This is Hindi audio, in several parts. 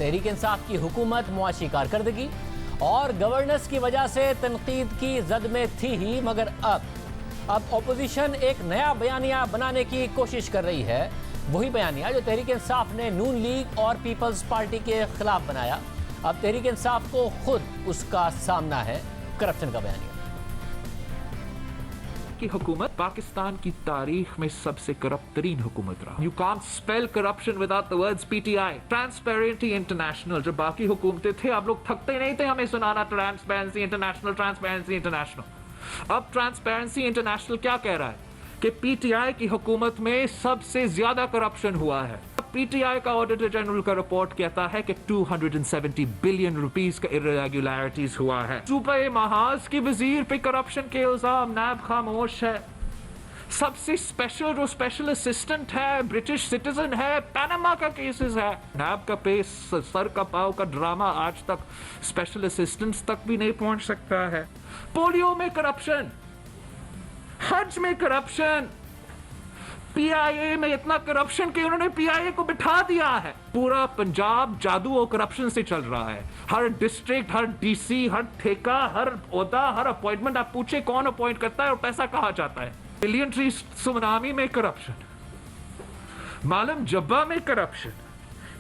तहरीक इंसाफ की हुकूमत मुआशी कारकर्दगी और गवर्नेंस की वजह से तनकीद की जद में थी ही, मगर अब ऑपोजिशन एक नया बयानिया बनाने की कोशिश कर रही है। वही बयानिया जो तहरीक इंसाफ ने नून लीग और पीपल्स पार्टी के खिलाफ बनाया। अब तहरीक इंसाफ को खुद उसका सामना है करप्शन का बयानिया। की हुकूमत पाकिस्तान की तारीख में सबसे करप्ट तरीन हुकूमत रहा। You can't spell corruption without the words PTI. Transparency international, जब बाकी हुकूमतें थे आप लोग थकते नहीं थे हमें सुनाना ट्रांसपेरेंसी इंटरनेशनल, ट्रांसपेरेंसी इंटरनेशनल। अब ट्रांसपेरेंसी इंटरनेशनल क्या कह रहा है कि पीटीआई की हुकूमत में सबसे ज्यादा करप्शन हुआ है। पीटीआई का ऑडिटर जनरल का रिपोर्ट कहता है कि 270 बिलियन रुपीस का इरेगुलरिटीज हुआ है। सूबे महाज के वजीर पे करप्शन के इल्जाम, नैब खामोश है। सबसे स्पेशल जो स्पेशल असिस्टेंट है ब्रिटिश सिटीजन है, पैनामा का केसेस है। नैब का पे सर का पाव का ड्रामा आज तक स्पेशल असिस्टेंट्स तक भी नहीं पहुंच सकता है। पोलियो में करप्शन, हज में करप्शन, पीआईए में इतना करप्शन कि उन्होंने पीआईए को बिठा दिया है। पूरा पंजाब जादू और करप्शन से चल रहा है। हर डिस्ट्रिक्ट, हर डीसी, हर ठेका, हर ओहदा, हर अपॉइंटमेंट आप पूछे कौन अपॉइंट करता है और पैसा कहां जाता है। मिलियन ट्री सुनामी में करप्शन, मालम जब्बा में करप्शन।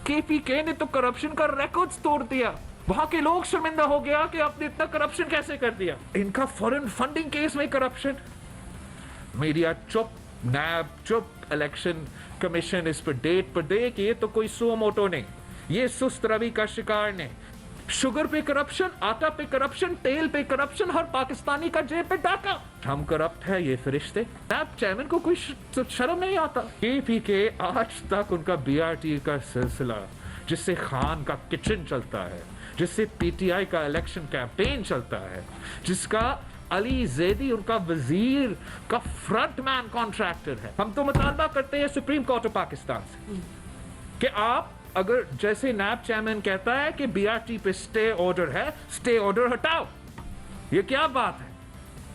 केपीके ने तो करप्शन का रिकॉर्ड्स तोड़ दिया। वहां के लोग शर्मिंदा हो गया कि आपने इतना करप्शन कैसे कर दिया। इनका फॉरेन फंडिंग केस में करप्शन। मीडिया चुप, नैब चुप, इलेक्शन कमीशन इस पर डेट पर दे कि ये तो कोई सो मोटो नहीं, ये सुस्त रवि का शिकार नहीं। शुगर पे करप्शन, आटा पे करप्शन, तेल पे करप्शन, हर पाकिस्तानी का जेब पे डाका। हम करप्ट है ये फरिश्ते। नैब चेयरमैन को कोई शर्म नहीं आता। केपीके आज तक उनका बीआरटी का सिलसिला, जिससे खान का किचन चलता है, जिससे पीटीआई का इलेक्शन कैंपेन चलता है, जिसका अली जैदी उनका वजीर का फ्रंटमैन कॉन्ट्रैक्टर है। हम तो मुतालबा करते हैं सुप्रीम कोर्ट ऑफ पाकिस्तान से कि आप अगर जैसे नैब चेयरमैन कहता है कि बीआरटी पे स्टे ऑर्डर है, स्टे ऑर्डर हटाओ। ये क्या बात है?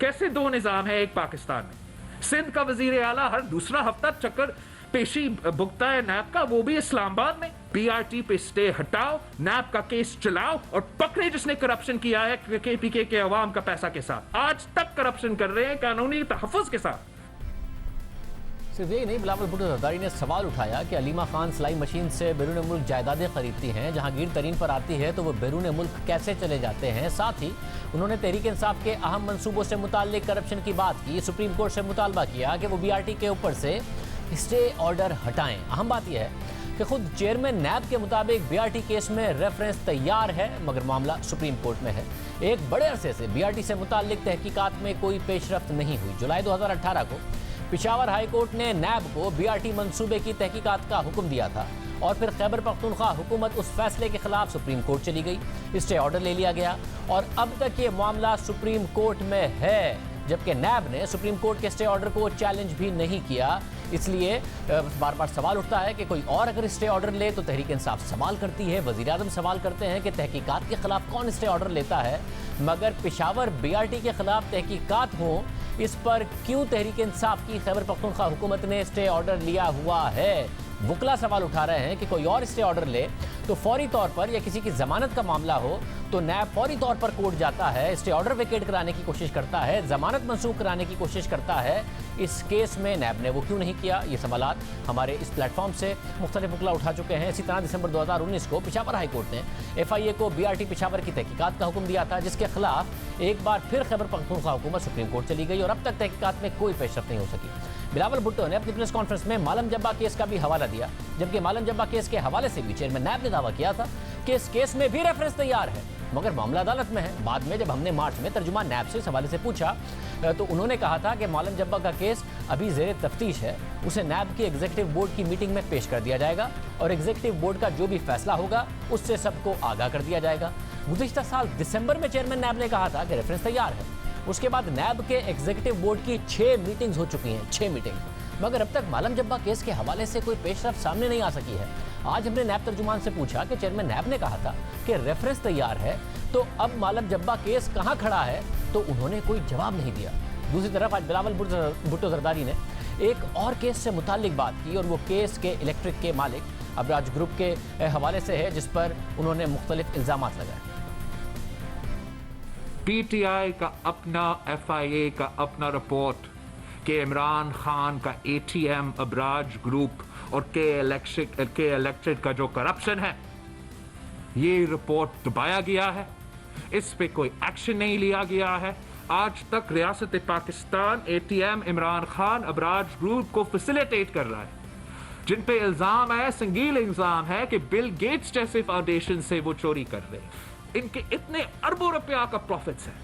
कैसे दो निजाम है एक पाकिस्तान में? सिंध का वजीर आला हर दूसरा हफ्ता चक्कर पेशी भुगता है नैब का, वो भी इस्लामाबाद में। बीआरटी पे स्टे हटाओ, नैब का केस चलाओ और पकड़े जिसने करप्शन किया है केपीके के अवाम का पैसा के साथ। आज तक करप्शन कर रहे हैं कानूनी तहफ़्फ़ुज़ के साथ। सिर्फ यही नहीं, बिलावल भुट्टो जरदारी ने सवाल उठाया कि अलीमा खान सिलाई मशीन से बैरून मुल्क जायदादें खरीदती हैं, जहांगीर तरीन पर आती है तो वो बैरून मुल्क कैसे चले जाते हैं। साथ ही उन्होंने तहरीक इंसाफ के अहम मंसूबों से मुताल्लिक करप्शन की बात की। सुप्रीम कोर्ट से मुतालबा किया कि वो बीआरटी के ऊपर से स्टे ऑर्डर हटाएं। अहम बात यह है कि खुद चेयरमैन नैब के मुताबिक बीआरटी केस में रेफरेंस तैयार है, मगर मामला सुप्रीम कोर्ट में है। एक बड़े अरसे से बीआरटी से मुताल्लिक तहकीकात में कोई पेशरफ्त नहीं हुई। जुलाई 2018 को पिशावर हाई कोर्ट ने नैब को बीआरटी मंसूबे की तहकीकात का हुक्म दिया था और फिर खैबर पख्तूनख्वा हुकूमत उस फैसले के खिलाफ सुप्रीम कोर्ट चली गई। स्टे ऑर्डर ले लिया गया और अब तक ये मामला सुप्रीम कोर्ट में है, जबकि नैब ने सुप्रीम कोर्ट के स्टे ऑर्डर को चैलेंज भी नहीं किया। इसलिए बार बार सवाल उठता है कि कोई और अगर स्टे ऑर्डर ले तो तहरीक इंसाफ सवाल करती है, वज़ीर आज़म सवाल करते हैं कि तहकीकात के खिलाफ कौन स्टे ऑर्डर लेता है, मगर पिशावर बीआरटी के खिलाफ तहकीकात हो इस पर क्यों तहरीक इंसाफ की खैबर पख्तूनख्वा हुकूमत ने स्टे ऑर्डर लिया हुआ है। वकला सवाल उठा रहे हैं कि कोई और स्टे ऑर्डर ले तो फौरी तौर पर या किसी की जमानत का मामला हो तो नैब फौरी तौर पर कोर्ट जाता है, स्टे ऑर्डर वेकेट कराने की कोशिश करता है, जमानत मंसूख कराने की कोशिश करता है। इस केस में नैब ने वो क्यों नहीं किया? ये सवालात हमारे इस प्लेटफॉर्म से मुख्तलिफ वकला उठा चुके हैं। इसी तरह दिसंबर 2019 को पिशावर हाई कोर्ट ने FIA को बीआरटी पिशावर की तहकीकात का हुक्म दिया था, जिसके खिलाफ एक बार फिर खैबर पख्तूनख्वा हुकूमत सुप्रीम कोर्ट चली गई और अब तक तहकीकात में कोई पेशरफ्त नहीं हो सकी। बिलावल भुट्टो ने अपनी प्रेस कॉन्फ्रेंस में मालम जब्बा केस का भी हवाला दिया, जबकि मालम जब्बा केस के हवाले से भी चेयरमैन नैब ने दावा किया था कि इस केस में भी रेफरेंस तैयार है, मगर मामला अदालत में है। बाद में जब हमने मार्च में तर्जुमान नैब से इस हवाले से पूछा तो उन्होंने कहा था कि मालम जब्बा का केस अभी ज़ेर तफ्तीश है, उसे नैब की एग्जीक्यूटिव बोर्ड की मीटिंग में पेश कर दिया जाएगा और एग्जीक्यूटिव बोर्ड का जो भी फैसला होगा उससे सबको आगाह कर दिया जाएगा। गुज़िश्ता साल दिसंबर में चेयरमैन नैब ने कहा था कि रेफरेंस तैयार है। उसके बाद नैब के एग्जीक्यूटिव बोर्ड की 6 मीटिंग्स हो चुकी हैं, 6 मीटिंग, मगर अब तक मालम जब्बा केस के हवाले से कोई पेशरफ्त सामने नहीं आ सकी है। आज हमने नैब तर्जुमान से पूछा कि चेयरमैन नैब ने कहा था कि रेफरेंस तैयार है, तो अब मालम जब्बा केस कहाँ खड़ा है, तो उन्होंने कोई जवाब नहीं दिया। दूसरी तरफ आज बिलावल भुट्टो जरदारी ने एक और केस से मुताल्लिक बात की और वो केस के इलेक्ट्रिक के मालिक अबराज ग्रुप के हवाले से है, जिस पर उन्होंने मुख्तलिफ इल्ज़ाम लगाए। पीटीआई का अपना, FIA का अपना रिपोर्ट कि इमरान खान का ATM, अबराज ग्रुप और के इलेक्ट्रिक का जो करप्शन है, ये रिपोर्ट दबाया गया है। इस पे कोई एक्शन नहीं लिया गया है। आज तक रियासत पाकिस्तान ATM, इमरान खान, अबराज ग्रुप को फैसिलिटेट कर रहा है, जिन पे इल्जाम है, संगीन इल्जाम है कि बिल गेट्स जैसे फाउंडेशन से वो चोरी कर रहे हैं। इनके इतने अरबों रुपया का प्रॉफिट्स है,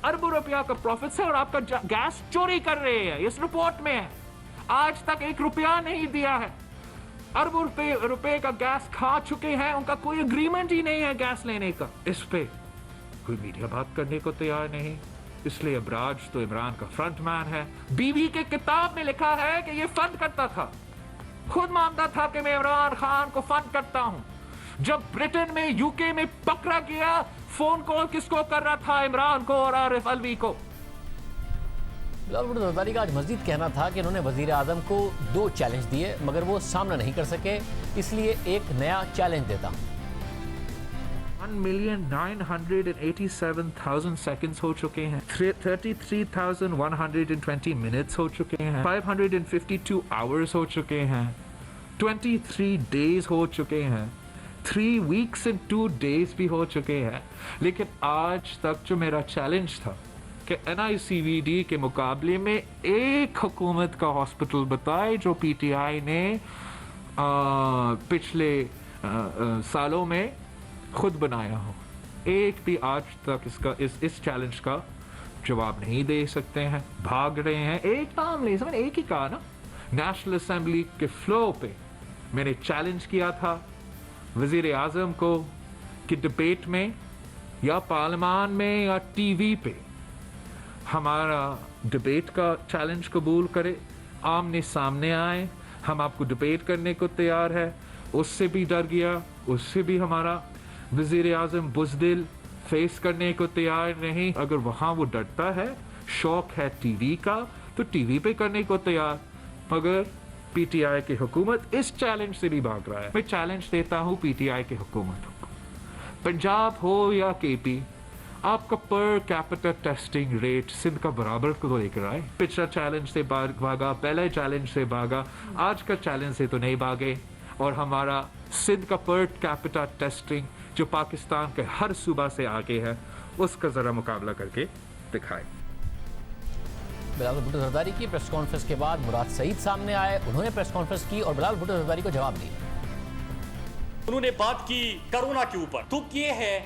अरबों रुपया का प्रॉफिट्स है, और आपका गैस चोरी कर रहे हैं, इस रिपोर्ट में है। आज तक 1 रुपया नहीं दिया है, अरबों रुपए का गैस खा चुके हैं, उनका कोई एग्रीमेंट ही नहीं है गैस लेने का। इस पे कोई मीडिया बात करने को तैयार नहीं, इसलिए अबराज तो इमरान का फ्रंटमैन है। बीवी के किताब में लिखा है कि ये फंड करता था, खुद मानता था कि मैं इमरान खान को फंड करता हूं। जब ब्रिटेन में, UK में पकड़ा गया, फोन कॉल किसको कर रहा था? इमरान को और आरिफ अलवी को। बिलावल भुट्टो जरदारी का आज मजीद कहना था कि उन्होंने वजीर आजम को 2 चैलेंज दिए, मगर वो सामना नहीं कर सके, इसलिए एक नया चैलेंज देता हूं। 1,987,000 सेकंड्स हो चुके हैं, 33,120 मिनट्स हो चुके हैं, 552 आवर्स हो चुके हैं, 23 डेज हो चुके हैं, 3 वीक्स एंड 2 डेज भी हो चुके हैं। लेकिन आज तक जो मेरा चैलेंज था कि NICVD के मुकाबले में एक हुकूमत का हॉस्पिटल बताए जो PTI ने पिछले सालों में खुद बनाया हो, एक भी आज तक इस चैलेंज का जवाब नहीं दे सकते हैं, भाग रहे हैं। एक नाम ले, समझ, एक ही कहा ना, नेशनल असेंबली के फ्लो पे मैंने चैलेंज किया था वजीर आजम को कि डिबेट में या पार्लियामान में या TV पे हमारा डिबेट का चैलेंज कबूल करे, आमने सामने आए, हम आपको डिबेट करने को तैयार है। उससे भी डर गया, उससे भी हमारा वजीर आजम बुज़दिल फेस करने को तैयार नहीं। अगर वहाँ वो डरता है, शौक है TV का, तो TV पे करने को तैयार, मगर PTI की हुकूमत इस चैलेंज से भी भाग रहा है। मैं चैलेंज देता हूँ PTI की हुकूमत को, पंजाब हो या KP, आपका per capita testing rate Sindh का बराबर को लेकर आए। पिछला चैलेंज से भागा, पहले चैलेंज से भागा, आज का चैलेंज से तो नहीं भागे, और हमारा सिंध का पर कैपिटा टेस्टिंग जो पाकिस्तान के हर सूबा से आगे है, उसका जरा मुकाबला करके दिखाए। बिलावल भुट्टो जरदारी की प्रेस कॉन्फ्रेंस के बाद मुराद सईद सामने आए, उन्होंने प्रेस कॉन्फ्रेंस की और बिलावल भुट्टो जरदारी को जवाब दिया। उन्होंने बात की कोरोना के ऊपर। तुक ये है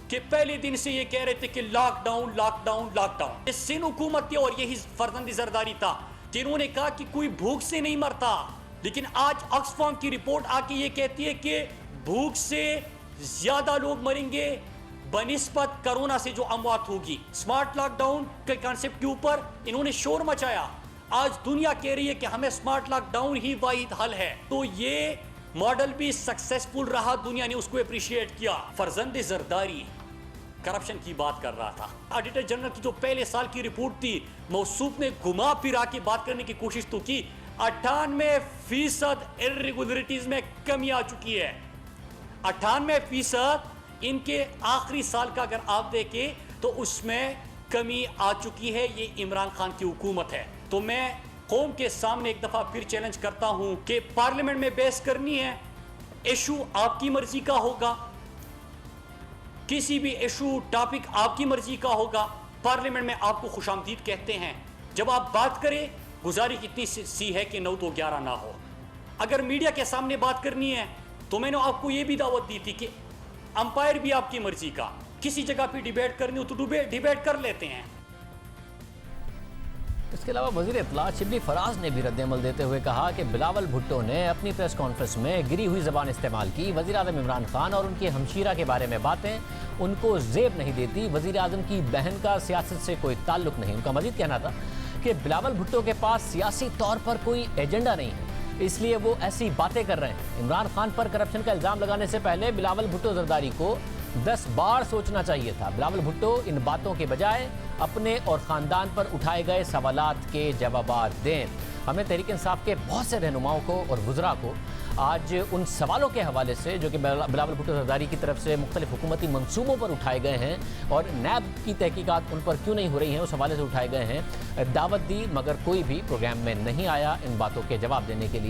कि पहले दिन से ये कह रहे थे कि लॉकडाउन लॉकडाउन लॉकडाउन। ये सिंध हुकूमत थी और यही फर्जंद जरदारी था कि इन्होंने कहा कि कोई भूख से नहीं मरता, लेकिन आज ऑक्सफाम की रिपोर्ट आके ये कहती है कि भूख से ज्यादा लोग मरेंगे बनिस्बत कोरोना से जो अमवात होगी। स्मार्ट लॉकडाउन के कॉन्सेप्ट के ऊपर इन्होंने शोर मचाया। आज दुनिया कह रही है कि हमें स्मार्ट लॉकडाउन ही वाहिद हल है, तो ये मॉडल भी सक्सेसफुल रहा, दुनिया ने उसको अप्रिशिएट किया। फर्जंद जरदारी करप्शन की बात कर रहा था। ऑडिटर जनरल की जो पहले साल की रिपोर्ट थी, मौसूफ ने घुमा फिरा के बात करने की कोशिश तो की। 98% इरेगुलरिटीज में कमी आ चुकी है। 98% इनके आखिरी साल का अगर आप देखें तो उसमें कमी आ चुकी है। ये इमरान खान की हुकूमत है। तो मैं कौम के सामने एक दफा फिर चैलेंज करता हूं कि पार्लियामेंट में बहस करनी है, इशू आपकी मर्जी का होगा, किसी भी इशू टॉपिक आपकी मर्जी का होगा, पार्लियामेंट में आपको खुशामदीद कहते हैं। जब आप बात करें, गुजारिश इतनी सी है कि 9 तो 11 ना हो। अगर मीडिया के सामने बात करनी है तो मैंने आपको यह भी दावत दी थी कि अंपायर भी आपकी मर्जी का, किसी जगह पे डिबेट करनी हो तो डिबेट कर लेते हैं। इसके अलावा वज़ीर इत्तलात शिबली फराज ने भी रद्द-ए-अमल देते हुए कहा कि बिलावल भुट्टो ने अपनी प्रेस कॉन्फ्रेंस में गिरी हुई ज़बान इस्तेमाल की। वज़ीर आज़म इमरान खान और उनकी हमशीरा के बारे में बातें उनको ज़ेब नहीं देती। वज़ीर आज़म की बहन का सियासत से कोई ताल्लुक नहीं। उनका मज़ीद कहना था कि बिलावल भुट्टो के पास सियासी तौर पर कोई एजेंडा नहीं है, इसलिए वो ऐसी बातें कर रहे हैं। इमरान खान पर करप्शन का इल्ज़ाम लगाने से पहले बिलावल भुट्टो जरदारी को 10 बार सोचना चाहिए था। बिलावल भुट्टो इन बातों के बजाय अपने और ख़ानदान पर उठाए गए सवालात के जवाब दें। हमने तहरीक इंसाफ के बहुत से रहनुमाओं को और वज़रा को आज उन सवालों के हवाले से जो कि बिलावल भुट्टो जरदारी की तरफ से मुख्तलिफ हुकूमती मंसूबों पर उठाए गए हैं और नैब की तहकीकात उन पर क्यों नहीं हो रही हैं, उस हवाले से उठाए गए हैं, दावत दी, मगर कोई भी प्रोग्राम में नहीं आया इन बातों के जवाब देने के लिए।